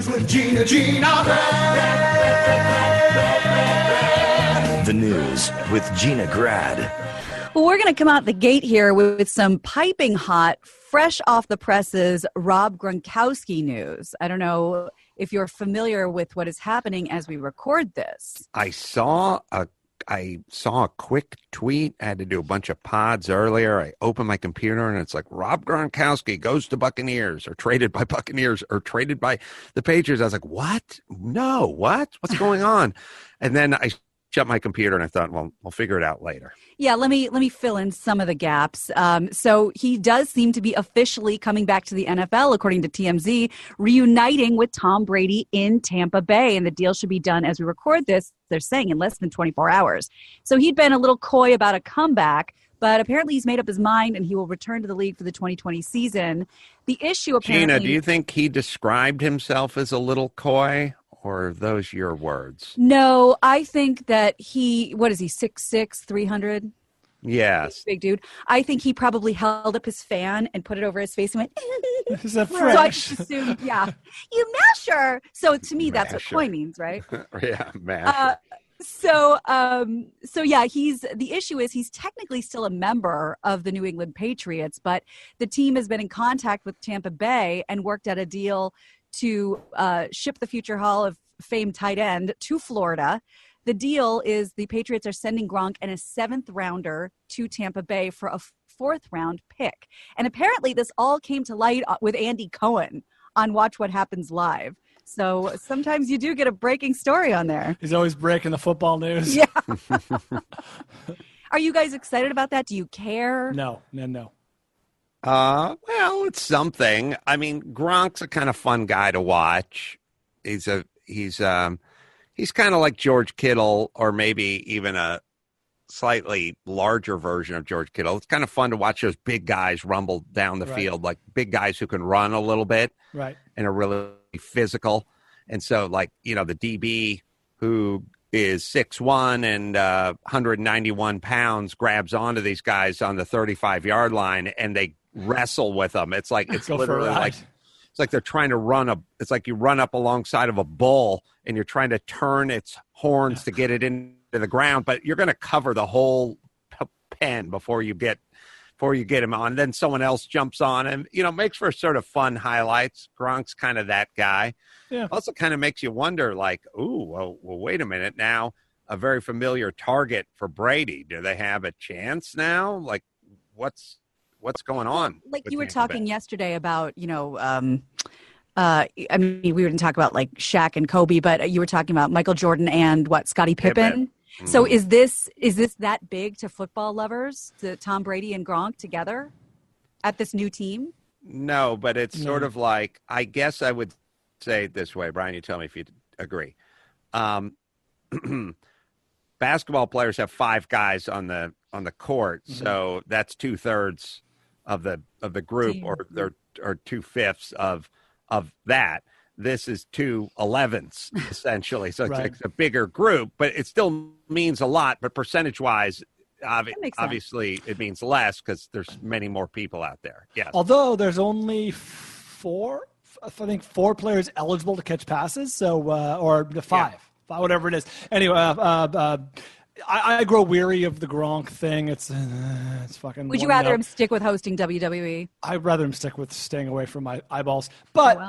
news with Gina. The news with Gina Grad. Well, we're going to come out the gate here with some piping hot, fresh off the presses, Rob Gronkowski news. I don't know if you're familiar with what is happening as we record this. I saw a quick tweet. I had to do a bunch of pods earlier. I opened my computer and it's like Rob Gronkowski goes to Buccaneers or traded by Buccaneers or traded by the Patriots. I was like, what? No, what? What's going on? And then I shut my computer and I thought, well, we'll figure it out later. Yeah, let me fill in some of the gaps. So he does seem to be officially coming back to the NFL, according to TMZ, reuniting with Tom Brady in Tampa Bay. And the deal should be done as we record this, they're saying, in less than 24 hours. So he'd been a little coy about a comeback, but apparently he's made up his mind and he will return to the league for the 2020 season. The issue apparently... Gina, do you think he described himself as a little coy? Or are those your words? No, I think that what is he, 6'6", 300? Yes. Big dude. I think he probably held up his fan and put it over his face and went, Is that so fresh? I just assumed, yeah, you masher. So to me, that's what coy means, right? Yeah, masher. So yeah, the issue is he's technically still a member of the New England Patriots, but the team has been in contact with Tampa Bay and worked out a deal to ship the future Hall of Fame tight end to Florida. The deal is the Patriots are sending Gronk and a 7th rounder to Tampa Bay for a 4th round pick. And apparently this all came to light with Andy Cohen on Watch What Happens Live. So sometimes you do get a breaking story on there. He's always breaking the football news. Yeah. Are you guys excited about that? Do you care? No. Well, it's something. I mean, Gronk's a kind of fun guy to watch. He's kind of like George Kittle, or maybe even a slightly larger version of George Kittle. It's kind of fun to watch those big guys rumble down the field, like big guys who can run a little bit, right, and are really physical. And so, like, you know, the DB who is 6'1" and 191 pounds grabs onto these guys on the 35-yard line, and they wrestle with them. It's like it's literally like it's like they're trying to it's like you run up alongside of a bull and you're trying to turn its horns to get it into the ground, but you're going to cover the whole pen before you get him on. Then someone else jumps on and, you know, makes for sort of fun highlights. Gronk's kind of that guy. Yeah. Also kind of makes you wonder, like, well, wait a minute now. A very familiar target for Brady. Do they have a chance now? Like, what's going on? Like you were talking yesterday about, you know, I mean, we didn't talk about like Shaq and Kobe, but you were talking about Michael Jordan and Scottie Pippen. Mm-hmm. So is this that big to football lovers, to Tom Brady and Gronk together at this new team? No, but it's sort of like, I guess I would say it this way, Brian, you tell me if you agree. Basketball players have 5 guys on the court, so that's 2/3 of the group, or 2/5 of that. This is 2/11 essentially, so it's a bigger group, but it still means a lot. But percentage wise, obviously it means less because there's many more people out there. Yes, although there's only 4 players eligible to catch passes, so or the 5, whatever it is. Anyway, I grow weary of the Gronk thing. It's fucking. Would you rather him stick with hosting WWE? I'd rather him stick with staying away from my eyeballs. But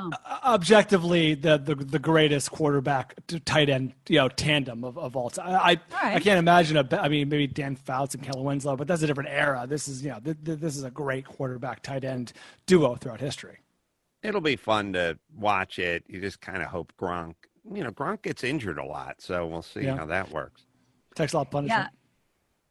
objectively, the greatest quarterback to tight end, tandem of all time. I can't imagine maybe Dan Fouts and Kellen Winslow, but that's a different era. This is this is a great quarterback tight end duo throughout history. It'll be fun to watch it. You just kind of hope Gronk gets injured a lot, so we'll see how that works. Takes a lot of punishment. Yeah.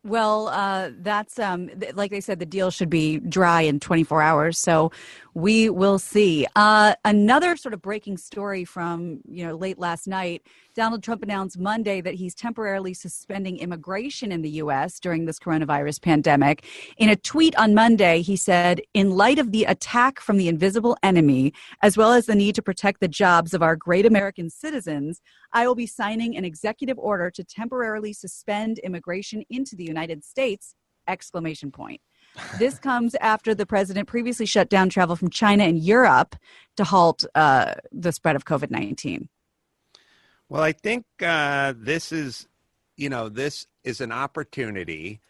Well, that's like they said, the deal should be dry in 24 hours. So we will see. Another sort of breaking story from late last night. Donald Trump announced Monday that he's temporarily suspending immigration in the U.S. during this coronavirus pandemic. In a tweet on Monday, he said, "In light of the attack from the invisible enemy, as well as the need to protect the jobs of our great American citizens, I will be signing an executive order to temporarily suspend immigration into the United States!" This comes after the president previously shut down travel from China and Europe to halt the spread of COVID-19. Well, I think this is an opportunity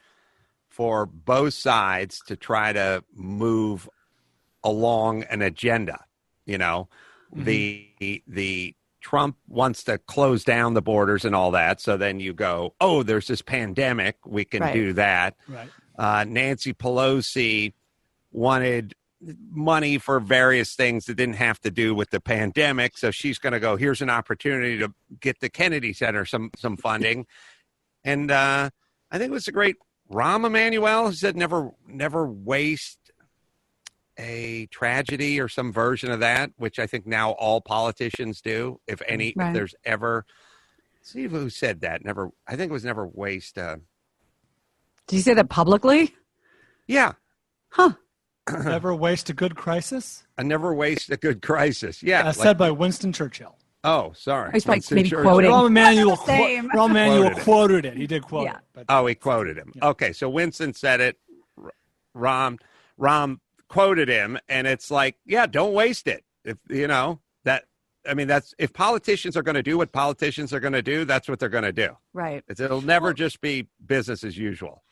for both sides to try to move along an agenda. The Trump wants to close down the borders and all that. So then you go, oh, there's this pandemic. We can do that. Right. Nancy Pelosi wanted money for various things that didn't have to do with the pandemic. So she's going to go, here's an opportunity to get the Kennedy Center some funding. And I think it was a great Rahm Emanuel who said never waste a tragedy or some version of that, which I think now all politicians do. If there's ever, see who said that. I think it was never waste. Did you say that publicly? Yeah. Huh. Never waste a good crisis? I never waste a good crisis. Yeah. Said by Winston Churchill. Oh, sorry. He's maybe quoting. Rahm Emanuel quoted it. He did quote it. But, he quoted him. Yeah. Okay, so Winston said it. Rahm quoted him, and it's like, yeah, don't waste it. If if politicians are going to do what politicians are going to do, that's what they're going to do. Right. It'll never just be business as usual.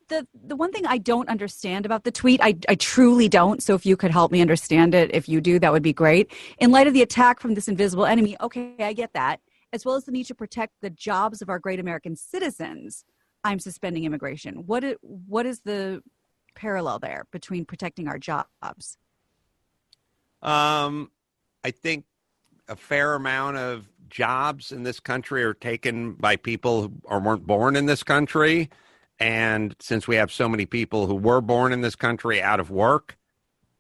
The one thing I don't understand about the tweet, I truly don't. So if you could help me understand it, if you do, that would be great. In light of the attack from this invisible enemy, okay, I get that. As well as the need to protect the jobs of our great American citizens, I'm suspending immigration. What is the parallel there between protecting our jobs? I think a fair amount of jobs in this country are taken by people who weren't born in this country. And since we have so many people who were born in this country out of work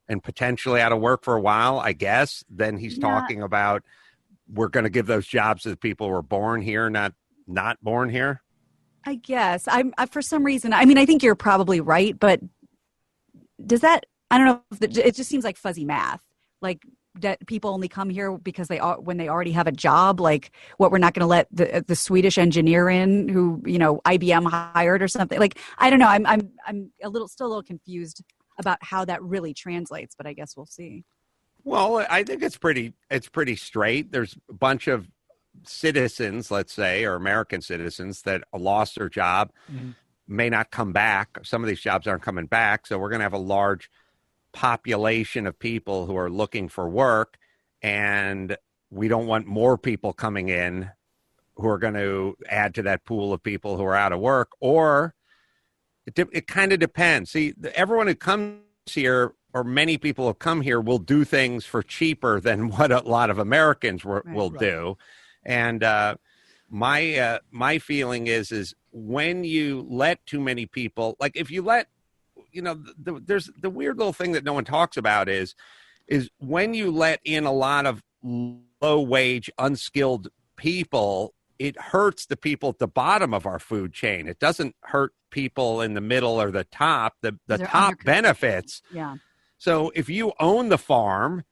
and potentially out of work for a while, I guess, then he's talking about we're going to give those jobs to the people who were born here, not born here. I guess. For some reason, I think you're probably right, but does that, I don't know, it just seems like fuzzy math. Like that people only come here because when they already have a job, like what, we're not going to let the Swedish engineer in who, IBM hired or something. Like, I don't know. I'm still a little confused about how that really translates, but I guess we'll see. Well, I think it's pretty straight. There's a bunch of citizens, let's say, or American citizens that lost their job, may not come back. Some of these jobs aren't coming back. So we're going to have a large population of people who are looking for work, and we don't want more people coming in who are going to add to that pool of people who are out of work. Or it kind of depends. See, everyone who comes here, or many people who come here, will do things for cheaper than what a lot of Americans will do. And my feeling is when you let too many people, like if you let, there's the weird little thing that no one talks about is when you let in a lot of low wage, unskilled people, it hurts the people at the bottom of our food chain. It doesn't hurt people in the middle or the top. The top benefits. Yeah. So if you own the farm,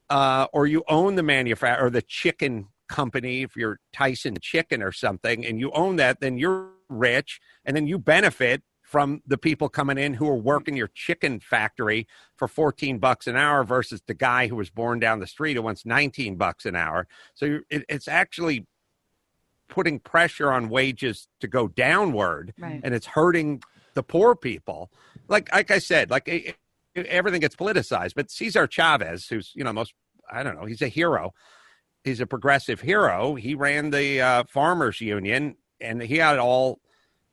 or you own the manufacturer or the chicken company, if you're Tyson Chicken or something, and you own that, then you're rich, and then you benefit from the people coming in who are working your chicken factory for $14 an hour versus the guy who was born down the street who wants $19 an hour. So it's actually putting pressure on wages to go downward, and it's hurting the poor people. Like I said, everything gets politicized, but Cesar Chavez, who's, he's a hero. He's a progressive hero. He ran the farmers union, and he had all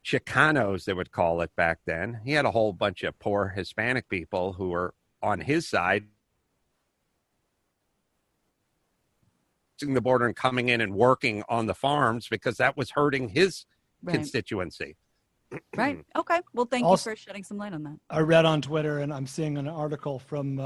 Chicanos, they would call it back then. He had a whole bunch of poor Hispanic people who were on his side, crossing the border and coming in and working on the farms because that was hurting his constituency. Right. Okay. Well, thank you for shedding some light on that. I read on Twitter, and I'm seeing an article from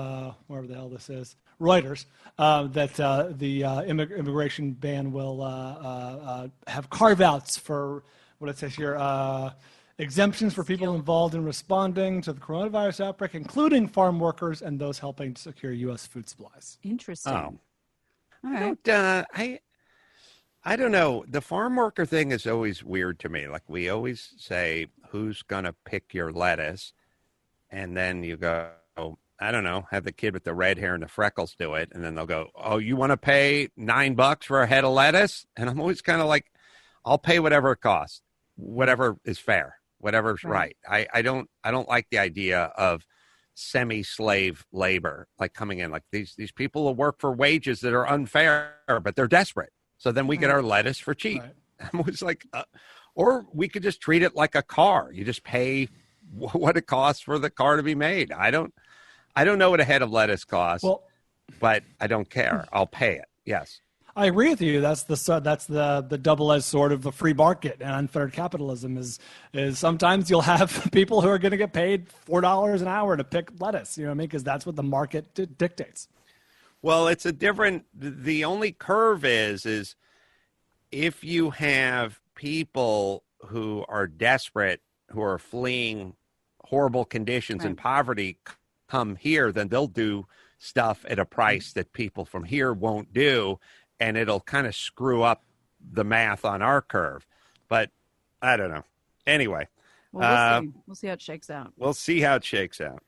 wherever the hell this is, Reuters, that the immigration ban will have carve-outs for what it says here, exemptions for people involved in responding to the coronavirus outbreak, including farm workers and those helping to secure U.S. food supplies. Interesting. Oh. All right. I don't know. The farm worker thing is always weird to me. Like, we always say, who's going to pick your lettuce? And then you go, I don't know, have the kid with the red hair and the freckles do it. And then they'll go, oh, you want to pay $9 for a head of lettuce? And I'm always kind of like, I'll pay whatever it costs, whatever is fair, whatever's right. I don't like the idea of semi-slave labor, like coming in, like these people will work for wages that are unfair, but they're desperate. So then we get our lettuce for cheap. Right. I'm always like, or we could just treat it like a car. You just pay what it costs for the car to be made. I don't know what a head of lettuce costs, but I don't care. I'll pay it. Yes. I agree with you. That's the double-edged sword of the free market and unfair capitalism is sometimes you'll have people who are going to get paid $4 an hour to pick lettuce, you know what I mean? Because that's what the market dictates. Well, it's the only curve is if you have people who are desperate, who are fleeing horrible conditions and poverty come here, then they'll do stuff at a price that people from here won't do. And it'll kind of screw up the math on our curve. But I don't know. Anyway. Well, we'll see how it shakes out. We'll see how it shakes out.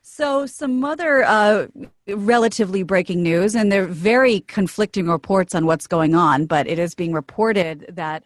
So some other relatively breaking news, and they're very conflicting reports on what's going on, but it is being reported that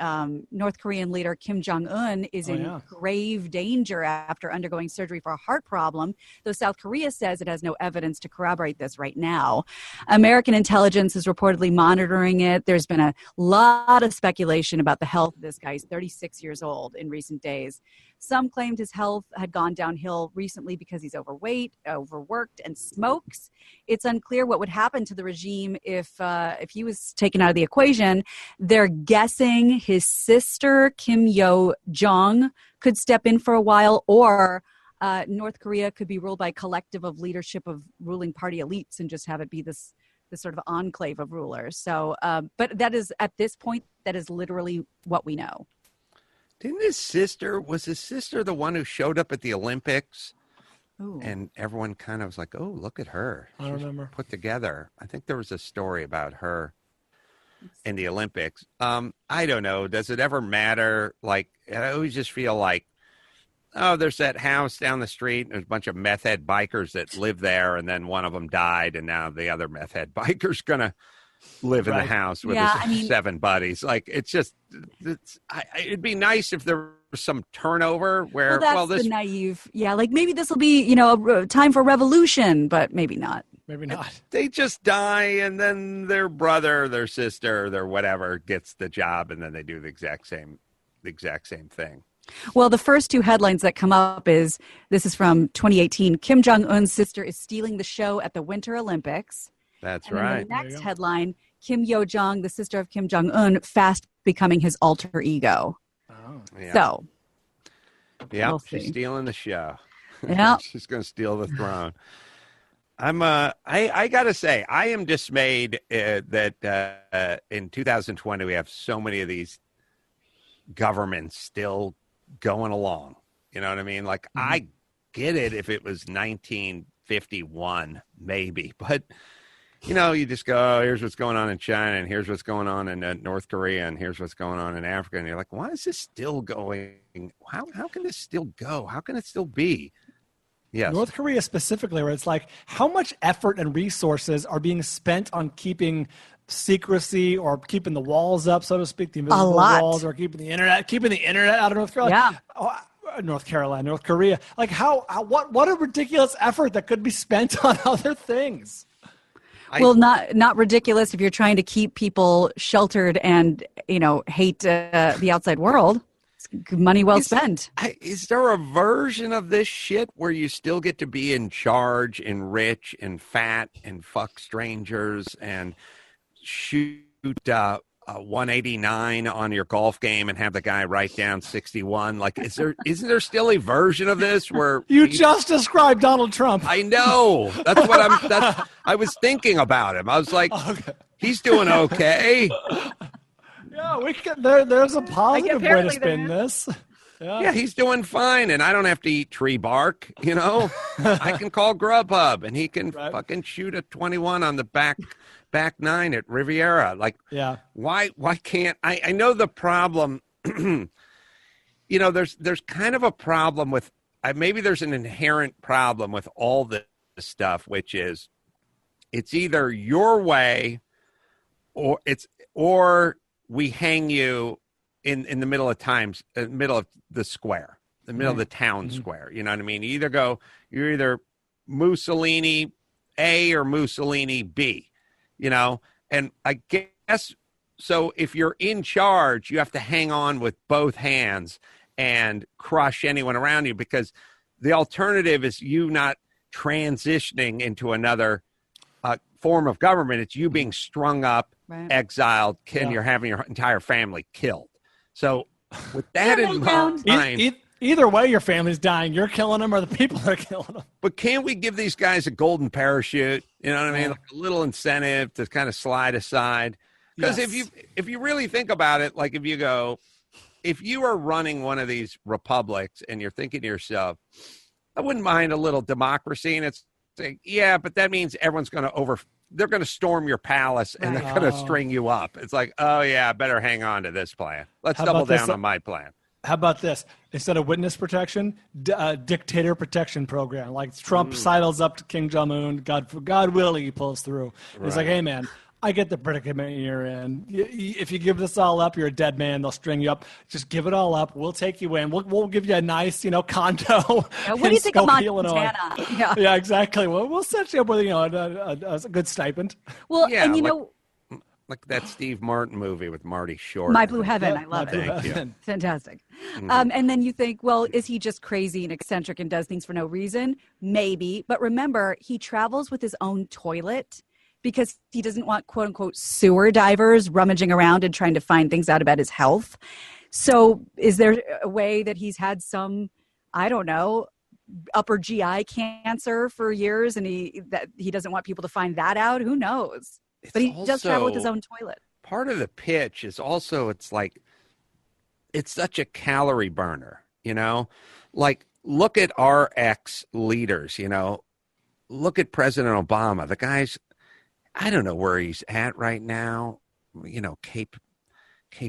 North Korean leader Kim Jong Un is in grave danger after undergoing surgery for a heart problem, though South Korea says it has no evidence to corroborate this right now. American intelligence is reportedly monitoring it. There's been a lot of speculation about the health of this guy. He's 36 years old in recent days. Some claimed his health had gone downhill recently because he's overweight, overworked, and smokes. It's unclear what would happen to the regime if he was taken out of the equation. They're guessing his sister, Kim Yo-jong, could step in for a while, or North Korea could be ruled by a collective of leadership of ruling party elites and just have it be this sort of enclave of rulers. So, but that is, at this point, that is literally what we know. Was his sister the one who showed up at the Olympics? Ooh. And everyone kind of was like, oh, look at her. I remember. Put together. I think there was a story about her in the Olympics. I don't know. Does it ever matter? Like, I always just feel like, oh, there's that house down the street, and there's a bunch of meth head bikers that live there, and then one of them died, and now the other meth head biker's going to live in the house with his 7 buddies. Like, it'd be nice if there was some turnover where, the naive. Yeah, like maybe this will be, a time for revolution, but maybe not. Maybe not. They just die, and then their brother, their sister, their whatever gets the job, and then they do the exact same thing. Well, the first 2 headlines that come up this is from 2018. Kim Jong Un's sister is stealing the show at the Winter Olympics. That's and right. The next headline, Kim Yo-jong, the sister of Kim Jong Un, fast becoming his alter ego. Oh. Yeah. So. Yeah, she's stealing the show. Yeah. She's going to steal the throne. I got to say, I am dismayed that in 2020 we have so many of these governments still going along. You know what I mean? Like, I get it if it was 1951, maybe, but you just go, oh, here's what's going on in China, and here's what's going on in North Korea, and here's what's going on in Africa. And you're like, why is this still going? How can this still go? How can it still be? Yes. North Korea specifically, where it's like, how much effort and resources are being spent on keeping secrecy or keeping the walls up, so to speak, the invisible walls, or keeping the internet out of North Carolina. Yeah. North Korea. Like, what a ridiculous effort that could be spent on other things. Well, not ridiculous if you're trying to keep people sheltered and, hate the outside world. It's money well spent. Is there a version of this shit where you still get to be in charge and rich and fat and fuck strangers and shoot 189 on your golf game and have the guy write down 61? Like, isn't there still a version of this where just described Donald Trump? I know. That's what I was thinking about him. I was like, he's doing okay. Yeah, there's a positive way to spin this. Yeah, he's doing fine, and I don't have to eat tree bark, I can call Grubhub, and he can fucking shoot a 21 on the back 9 at Riviera. Like, why can't I know the problem. There's kind of a problem with maybe there's an inherent problem with all this stuff, which is it's either your way or we hang you in the middle of middle of the square, the middle of the town square. You know what I mean? You're either Mussolini A or Mussolini B, you know? And I guess, so if you're in charge, you have to hang on with both hands and crush anyone around you, because the alternative is you not transitioning into another form of government. It's you being strung up, exiled, and you're having your entire family killed. So with that in mind, either way, your family's dying. You're killing them, or the people are killing them. But can't we give these guys a golden parachute? You know what I mean? Like a little incentive to kind of slide aside. Because if you really think about it, like if you are running one of these republics and you're thinking to yourself, I wouldn't mind a little democracy, and it's like, yeah, but that means everyone's going to they're going to storm your palace and they're going to string you up. It's like, oh yeah, I better hang on to this plan. Let's double down on my plan. How about this? Instead of witness protection, dictator protection program. Like Trump sidles up to King Jong Un. God willing, he pulls through. He's like, hey man, I get the predicament you're in. If you give this all up, you're a dead man. They'll string you up. Just give it all up. We'll take you in. We'll give you a nice, condo. What do you think of Montana? Yeah, exactly. We'll set you up with, a good stipend. Well, and like that Steve Martin movie with Marty Short. My Blue Heaven. I love it. Thank you. Fantastic. And then you think, well, is he just crazy and eccentric and does things for no reason? Maybe. But remember, he travels with his own toilet, because he doesn't want, quote unquote, sewer divers rummaging around and trying to find things out about his health. So is there a way that he's had some, I don't know, upper GI cancer for years and he doesn't want people to find that out? Who knows? But he does travel with his own toilet. Part of the pitch is also, it's like, it's such a calorie burner, like look at our ex-leaders, look at President Obama. The guy's, I don't know where he's at right now, Cape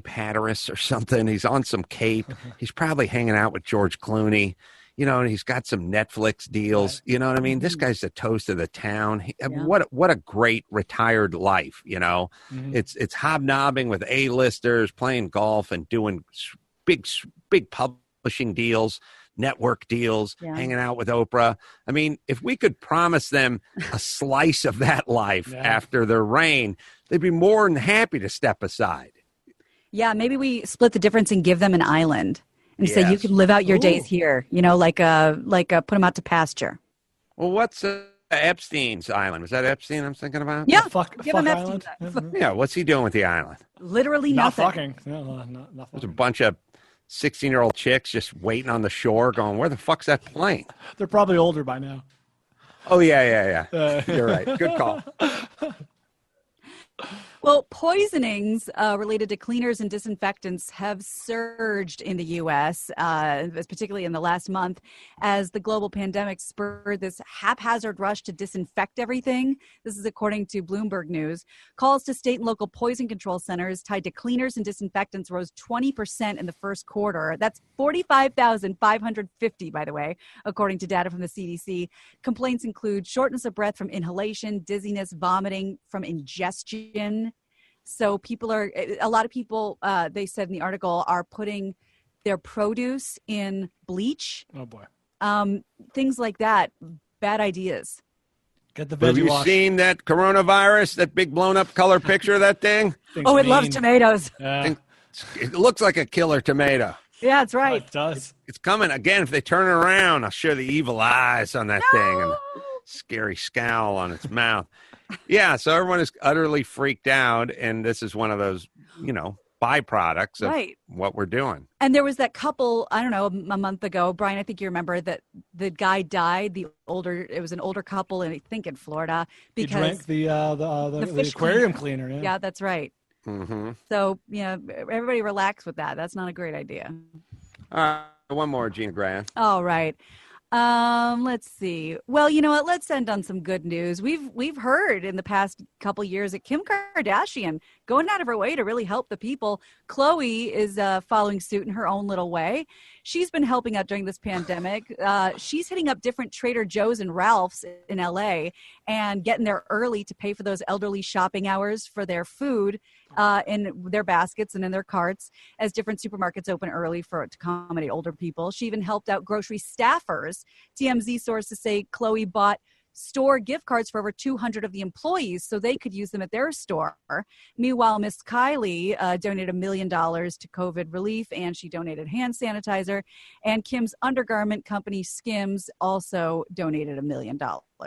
Hatteras or something. He's on some Cape. He's probably hanging out with George Clooney, and he's got some Netflix deals. You know what I mean? This guy's the toast of the town. What a great retired life, It's hobnobbing with A-listers, playing golf and doing big publishing deals, network deals, hanging out with Oprah. I mean, if we could promise them a slice of that life after their reign, they'd be more than happy to step aside. Yeah, maybe we split the difference and give them an island and say you can live out your days here, like put them out to pasture. Well, what's Epstein's island? Was that Epstein I'm thinking about? Yeah, give him Epstein. Yeah, what's he doing with the island? Literally nothing. Not fucking. No, not fucking. There's a bunch of 16-year-old chicks just waiting on the shore going, where the fuck's that plane? They're probably older by now. Oh, yeah. You're right. Good call. Well, poisonings related to cleaners and disinfectants have surged in the U.S., particularly in the last month, as the global pandemic spurred this haphazard rush to disinfect everything. This is according to Bloomberg News. Calls to state and local poison control centers tied to cleaners and disinfectants rose 20% in the first quarter. That's 45,550, by the way, according to data from the CDC. Complaints include shortness of breath from inhalation, dizziness, vomiting from ingestion. So a lot of people, they said in the article, are putting their produce in bleach. Oh, boy. Things like that. Bad ideas. Get the veggie Have you wash. seen that coronavirus, that big blown up color picture of that thing? It loves tomatoes. It looks like a killer tomato. Yeah, that's right. It does. It's coming. Again, if they turn it around, I'll show the evil eyes on that thing and scary scowl on its mouth. Yeah, so everyone is utterly freaked out, and this is one of those, byproducts of what we're doing. And there was that couple, I don't know, a month ago, Brian, I think you remember that the guy died, it was an older couple, and I think in Florida, because he drank the aquarium cleaner. Yeah, that's right. Mm-hmm. So, everybody relax with that. That's not a great idea. All right, one more, Gina Grant. All right. Let's see. Well, you know what? Let's end on some good news. We've heard in the past couple years that Kim Kardashian going out of her way to really help the people. Chloe is following suit in her own little way. She's been helping out during this pandemic. She's hitting up different Trader Joe's and Ralph's in LA and getting there early to pay for those elderly shopping hours for their food in their baskets and in their carts as different supermarkets open early to accommodate older people. She even helped out grocery staffers. TMZ sources say Chloe bought store gift cards for over 200 of the employees so they could use them at their store. Meanwhile, Miss Kylie donated $1 million to COVID relief, and she donated hand sanitizer. And Kim's undergarment company, Skims, also donated $1 million.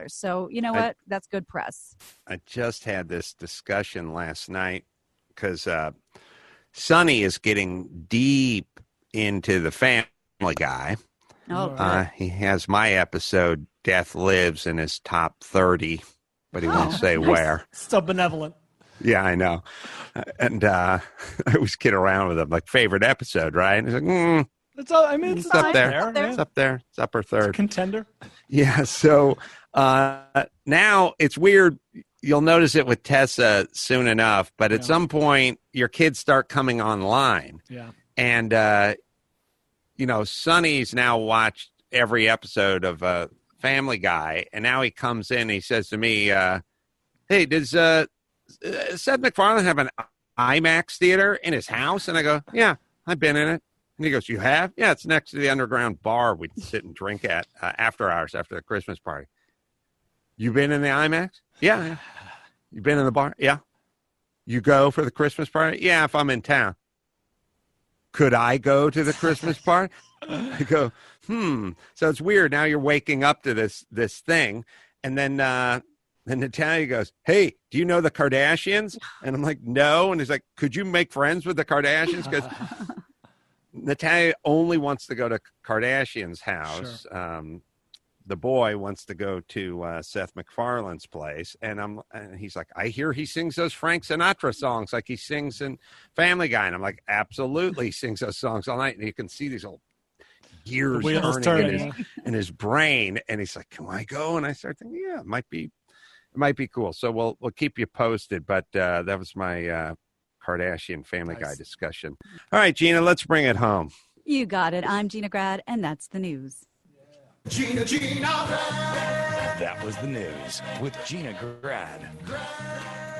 So you know what? That's good press. I just had this discussion last night because Sonny is getting deep into the Family Guy. Oh, he has my episode, Death Lives, in his top 30, but he won't say where. So benevolent. Yeah, I know. And I always kid around with him, like, favorite episode, right? And he's like, it's up there. It's up there. It's upper third. It's a contender. Yeah, so now it's weird. You'll notice it with Tessa soon enough, but at some point, your kids start coming online. Yeah. And, Sonny's now watched every episode of Family Guy, and now he comes in and he says to me, hey, does Seth MacFarlane have an IMAX theater in his house? And I go, yeah, I've been in it. And he goes, you have? Yeah, it's next to the underground bar we'd sit and drink at after hours after the Christmas party. You been in the IMAX? Yeah. You been in the bar? Yeah. You go for the Christmas party? Yeah, if I'm in town. Could I go to the Christmas party? I go, So it's weird. Now you're waking up to this thing. And then Natalia goes, hey, do you know the Kardashians? And I'm like, no. And he's like, could you make friends with the Kardashians? Because Natalia only wants to go to Kardashian's house. Sure. The boy wants to go to Seth MacFarlane's place, and he's like, I hear he sings those Frank Sinatra songs like he sings in Family Guy, and I'm like, absolutely, he sings those songs all night, and you can see these old gears turning in his brain, and he's like, can I go? And I start thinking, yeah, it might be cool. So we'll keep you posted, but that was my Kardashian Family Guy discussion. All right, Gina, let's bring it home. You got it. I'm Gina Grad, and that's the news. Gina. That was the news with Gina Grad.